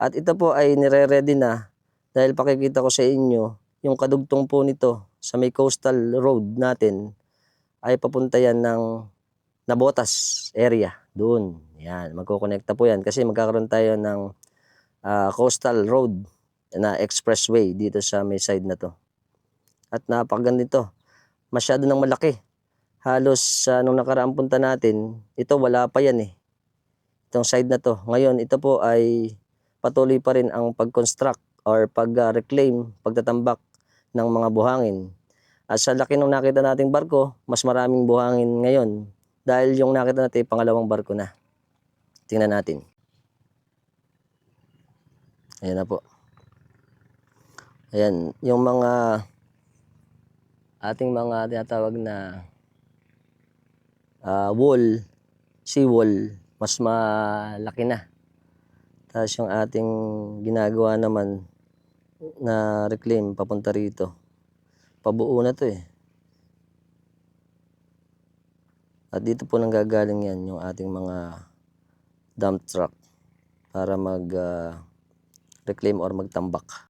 At ito po ay nire-ready na dahil pakikita ko sa inyo yung kadugtong po nito sa may coastal road natin ay papunta yan ng Nabotas area. Doon. Yan. Magkukonekta po yan kasi magkakaroon tayo ng coastal road na expressway dito sa may side na to. At napakaganda nito. Masyado nang malaki. Halos nung nakaraang punta natin, ito wala pa yan eh. Itong side na to. Ngayon, ito po ay patuloy pa rin ang pag-construct or pag-reclaim, pagtatambak ng mga buhangin. At sa laki nung nakita nating barko, mas maraming buhangin ngayon dahil yung nakita natin pangalawang barko na. Tingnan natin. Ayan na po. Ayan, yung mga ating mga tinatawag na wall, seawall, mas malaki na. Tapos yung ating ginagawa naman na reclaim papunta rito. Pabuo na to eh. At dito po nanggagaling yan yung ating mga dump truck para mag reclaim or magtambak.